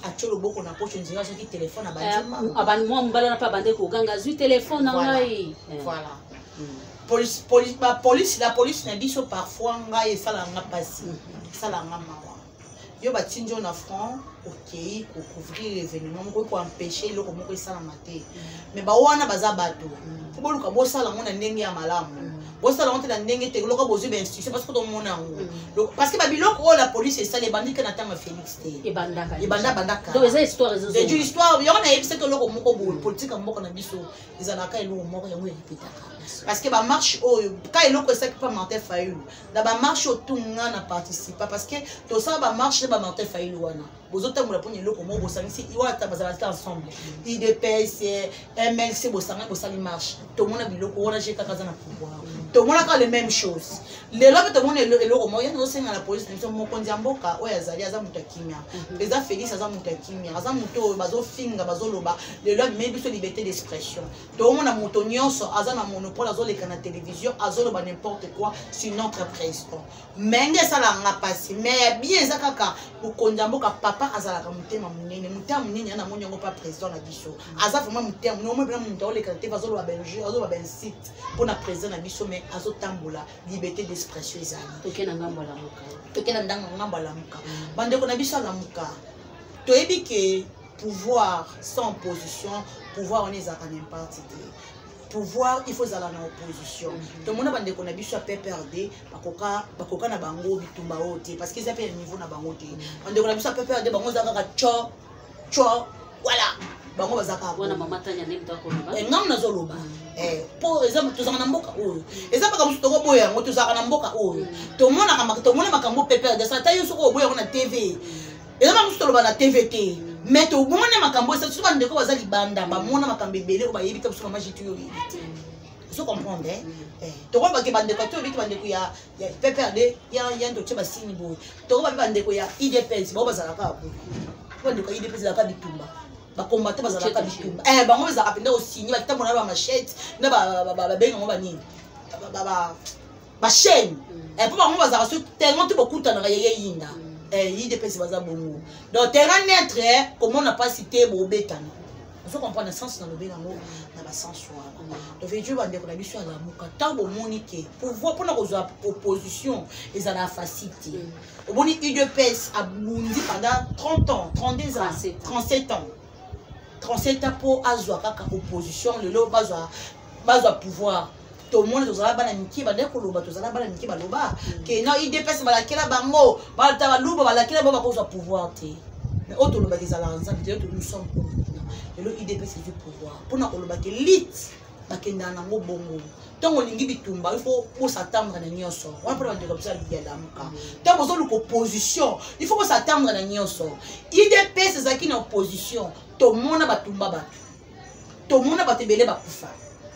Speaker 1: atio le boko na poche nzira qui téléphone à bandima.
Speaker 2: Aban moi mbala na pas bandé ko ganga zu téléphone na ngai.
Speaker 1: Voilà. La police n'a dit ça parfois ngai et ça la nga passi. Ça la nga mawa. Yo ba tinjo na front OK pour couvrir l'événement pour empêcher le comment ça la maté. Mais ba wana baza bato. Faut boluka bo sala ngona ndenge ya malamu. Bo sala ngona na ndenge te loka bozu ben institution parce que tout le monde en parce que babiloko oh la police et ça les bandits que natanga Félix té.
Speaker 2: Et bandaka.
Speaker 1: Donc les
Speaker 2: histoires réseaux.
Speaker 1: C'est une histoire, il y en a c'est que loko moko bol politique moko na biso. Ils en a ka eloko moko yango répétaka. Parce que ba marche oh ka eloko ça qui pas mentir faïlu. Da ba marche otunga na participer parce que to ça ba marche ba mentir faïlu wana. Bozota mo la poni eloko moko bosangisi iwa ta bazala ensemble. IDPS MLC bosanga bosali marche. To mona biloko wana je kaka za na pouvoir. To mona ka les mêmes choses. Les lois to mona eloko mo yana osenga la police nso mo konzi mboka oya zali aza mutakimia. Les a Félix aza mutakimia. Aza muto bazo finga bazo loba. Les lois mais biso liberté d'expression. To mona muto nyonso aza na monopole azo leka na télévision azo loba n'importe quoi sur notre presse. Menge sala nga passi mais bien za kaka ukonzi mboka papa azala ka mutema munene na monyango pas président na biso. Aza vraiment mutema no mo bena muto leka na télévision azo loba Belgique azo loba site pour na président na biso mais azo tambola liberté d'expression ezali.
Speaker 2: Tokena ngambo la muka.
Speaker 1: Tokena ndanga ngambo la muka. Bande ko na biso la muka. Toyebi ke pouvoir sans opposition, pouvoir on est à n'importe qui. Pouvoir il faut aller en opposition. Tout le monde bande ko na biso a PPRD bakoka na bango bitumba ote parce qu'ils appellent niveau na bango te. Bande ko na biso a PPRD bango za ka cho voilà. Bango bazaka
Speaker 2: wana mama tanya nemta ko ba.
Speaker 1: Ngam na zoloba. Pour exemple tozaka na mboka oyo. Eza baka musu toko boya ngo tozaka na mboka oyo. To mona makambo PPRD ça tayo soko boya na TV. Eza baka musu toloba na TVT. Mais to mona makambo ça souvent ndeko bazali banda ba mona makambo belé ba yebi ka musu kama jitu yo yebi. Vous comprenez? To ko ba ke bande ko to yebi bande ko ya PPRD ya ndo tsheba sini boy. To ko ba bande ko ya IDPS ba bazala ka bo. Bande ko IDPS la ka bitumba. Ba combattre bazala ka bitumba. Bango bazala penda o signer ba kitamona ba machette na ba benga ngo ba nini. Ba chaîne. Pour bango bazala so tellement tout beaucoup tana yeye yinda. IDPS baza bongo. Donc terrain neutre comment on n'a pas cité bobetana. Vous comprenez le sens dans le bénamo na ba sens wana. Donc veut dire bande ko na biso la muka tambo monique pouvoir pour na koza opposition ils ala facilité. Au boni IDPS a bundi pendant 30 ans, 32 ans, 37 ans. 37 ans pour azwa kaka opposition le lo bazwa pouvoir. Tout le monde tozala bana miki ba ndeko loba tozala bana miki ba loba que non IDPS ba la kela bango ba ta ba luba ba la kela ba ko za pouvoir te mais auto loba ezala ensemble te nous sommes pour le IDPS c'est du pouvoir pour na loba que lit ba kenda na ngo bongo tongo lingi bitumba il faut s'attendre na nyonso on peut dire comme ça il y a l'amuka tant besoin de opposition il faut s'attendre na nyonso IDPS c'est qui na opposition tout le monde ba tumba ba tout le monde ba tebele ba kufa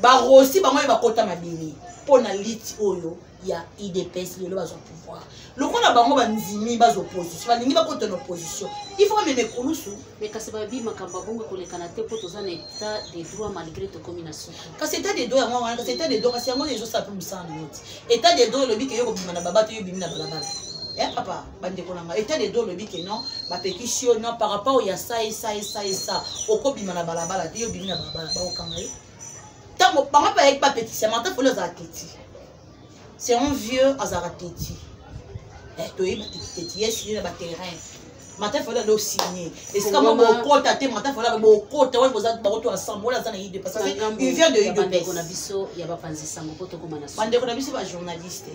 Speaker 1: ba rossi ba moi ba kota mabiri pona lit oyo ya IDPS le ba pouvoir le qu'on a bango ba nzimi ba opposition ba lingi ba kota na opposition il faut même kolusu
Speaker 2: mais kasi ba bi makamba bongo ko le kanate po tozana état des droits malgré to combination
Speaker 1: kasi état des droits moi kasi état des droits kasi yango les gens ça peut me sans note état des droits le bi ke yo ko bima na baba to yo bimi na balabala papa bande ko nanga état des droits le bi ke non ba pétition non par rapport ya ça et ça et ça et ça o ko bima na balabala to yo bimi na balabala ba o kanga tant pas pas petit c'est maintenant faut les attéti c'est un vieux azarateti to y bateti yes il ba terrain maintenant faut le signer et c'est comme bon côté té maintenant faut le bon côté on vous a ba to ensemble on a idée parce que il vient de IDPS
Speaker 2: on a biso ya ba panzi sango poto ko mana
Speaker 1: bande ko na biso ba journaliste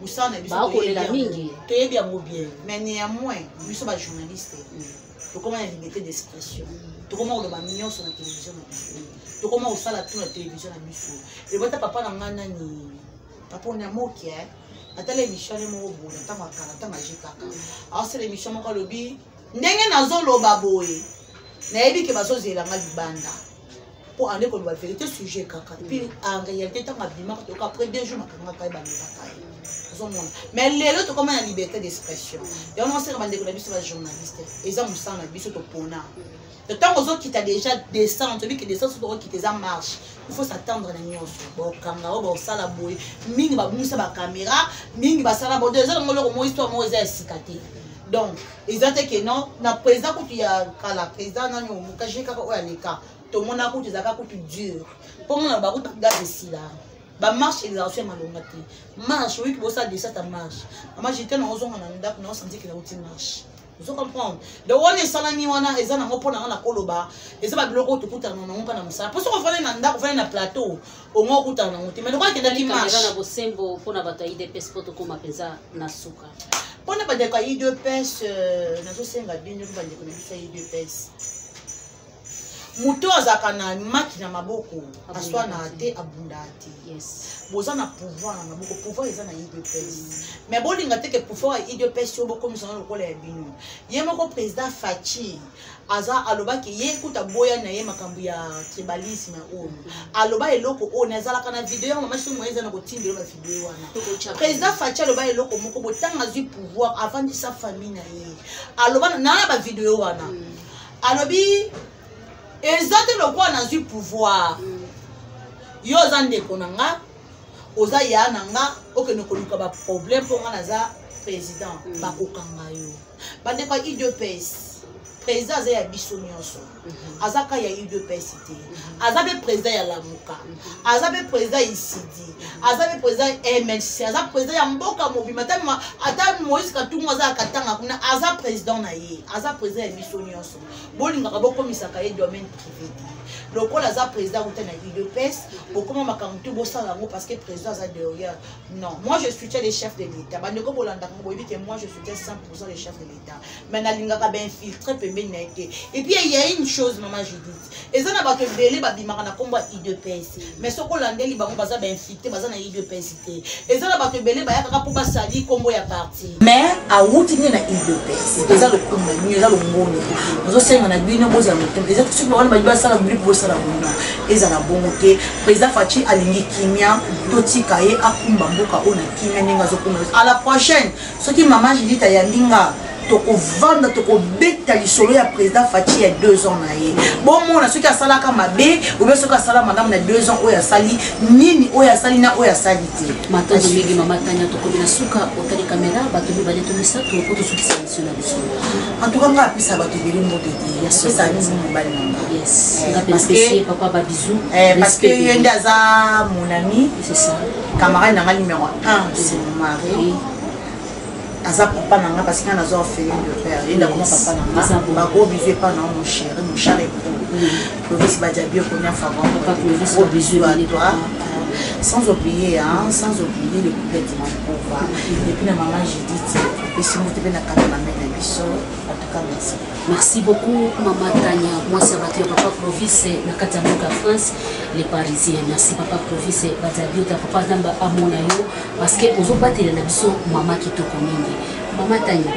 Speaker 1: musa na biso
Speaker 2: ba ko la mingi
Speaker 1: to y bien mo bien mais néanmoins biso ba journaliste to comment la liberté d'expression to comment le ba million sur la télévision to comment on la tout la télévision na biso et bota papa na ngana ni papa on a moki atale émission mo bo na tanga kala tanga jikaka alors c'est l'émission mo ka lobi ndenge nazo loba boye na yebi ke bazo zela nga libanda pour aller ko la vérité sujet kaka et puis en réalité tanga bima to ka après 2 jours makanga ka ba mais les autres comme la liberté d'expression et on sait comment découvrir sur les journalistes ils ont ça na biso to pona le temps aux autres qui t'a déjà descendre celui qui descend sur qui te marche il faut s'attendre na nyonso bon kanga ba sala boy mingi ba bumisa ba caméra mingi ba sala bo deux heures ngolo mo histoire mo za sikate donc ils ont dit que non na président ko tu ya kala président na nyo mukaje kaka o ya leka to mona ko tu zaka ko tu dur pour na ba ko ta gade sila ba marche exercice malonga te marche oui que ça de ça ta marche moi j'étais dans ozonga na ndako na senti que la routine marche vous comprenez de one salani wana ezana ngopona na koloba ezaba biloko to kutana na ngompa na musala parce qu'on fallait na ndako fallait na plateau au moins kutana na ngote mais le quoi que dans marche
Speaker 2: na bosembo pona batayi de passport ko mapeza na suka
Speaker 1: pona ba de ka IDPS na zo senga bino ba de ko na IDPS muto azaka na maki na maboko aswa na te abunda te
Speaker 2: yes
Speaker 1: boza na pouvoir na maboko pouvoir eza na IDPS mais bolinga te ke pouvoir IDPS yo boko misana lokola ya bino ye moko président Fachi aza aloba ke ye kuta boya na ye makambu ya tribalisme ono aloba eloko ono azala kana video mama shi moyeza na kotindela ba video wana président Fachi aloba eloko moko botanga zui pouvoir avant de sa famille na ye aloba na ba video wana alobi ezate lokwa na zui pouvoir yo zande konanga oza ya nanga okene koluka ba problème pour nga za président ba kokanga yo bande kwa IDPS président za ya biso nyonso azaka ya IDPS te azabe président ya Lamuka azabe président isidi azabe président MNC azabe président ya mboka mobima ata Moïse Katumwa za katanga kuna aza président na ye aza président ya biso nyonso bolinga ka bokomisaka ye domaine privé lokola za président na IDPS beaucoup makamtu bosala ngo parce que président za derrière non moi je soutiens les chefs de l'état bandeko bolanda ngo que moi je soutiens 100% les chefs de l'état mais na linga ka ben filtrer pembe na été et puis il y a une chose maman Judith ezana bato belé babimaka na komba IDPS mais soko landeli bango baza ben filtrer baza na IDPS te ezana bato belé ba yaka pour basali kombo ya parti mais a wutini na IDPS eza le komba ni eza le ngoni ozo senga na bino boza mutembe eza tout le monde ba sala groupe bosala mona eza na bongo te président Fachi alingi kimia totika ye akumba mboka ona kimia ninga zo komba à la prochaine ce qui maman Judith ayandinga toko vanda toko beta lisolo ya président Fachi ya 2 ans na ye bon mona soki asala ka mabe ou bien soki asala madame na 2 ans oya sali nini oya sali na oya sali te
Speaker 2: matazo mingi mama Tanya toko bina suka otali kamera bato bi bale to misato ko to suki sanction na biso
Speaker 1: en tout cas nga pisa bato beli mbote te ya so sa ni mobali nanga
Speaker 2: yes nga penser papa ba bisou
Speaker 1: parce que yenda za mon ami
Speaker 2: c'est ça
Speaker 1: camarade nanga numéro 1 c'est mon mari aza papa nanga parce qu'il y a un orphelin de père il a comme papa nanga ba gros bisous pas non mon cher Clovis Badiabio connaît faveur gros bisous à toi sans oublier le couplet de mon pauvre et puis la maman Judith et si vous devez na kata na mena biso en tout cas
Speaker 2: merci beaucoup maman Tanya moi c'est papa Clovis na kata na France les Parisiens merci papa Clovis Badiabio ta papa namba amona yo parce que ozobatela na biso mama kitoko mingi mama Tanya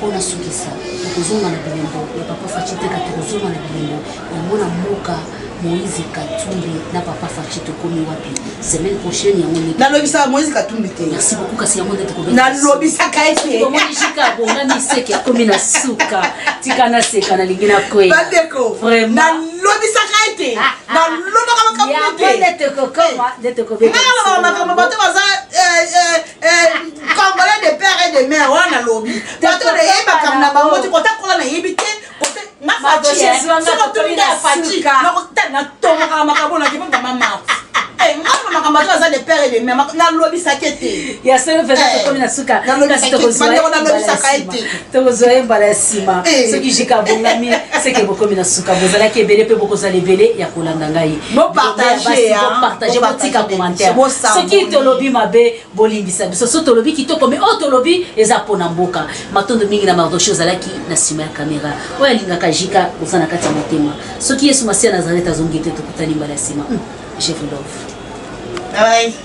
Speaker 2: pona sukisa kozonga na bilembo ya papa Fachi te kozonga na bilembo ya mona moka Moïse Katumbi na papa Fachi tokomi wapi semaine prochaine ya moni
Speaker 1: na lobisa Moïse Katumbi te
Speaker 2: merci beaucoup kasi ya moni te
Speaker 1: na lobisa kaete
Speaker 2: ko moni shika bonga ni seki akomi na suka tika na seka na lingina kwe
Speaker 1: bandeko
Speaker 2: vraiment
Speaker 1: na lobisa kaete na lobaka makambo te
Speaker 2: ya te kokoma de te ko be
Speaker 1: na makambo bato baza congolais de père et de mère wana lobi bato de yeba kamna bango ti kota kola na yebite kote na Fachi soko tumi na Fachi na kota na tonga kama makambo na kipa mama ngana makambo bato baza de père et de mère na lobisa kete
Speaker 2: ya solo feza komi na suka kasi to kozoe mbala sima soki jika bongami seke bokomi na suka bozala ke belé pe boko zale belé ya kolanda ngai
Speaker 1: bo partager
Speaker 2: botika commentaire soki tolobi mabe bolimbisa biso so tolobi kitoko mais o tolobi eza pona mboka matondo mingi na mardoche ozalaki na sima ya kamera oyo alingaka jika ozana kati ya motema soki yesu masiya nazareth azongi te tokutani mbala sima je vous love
Speaker 1: bye bye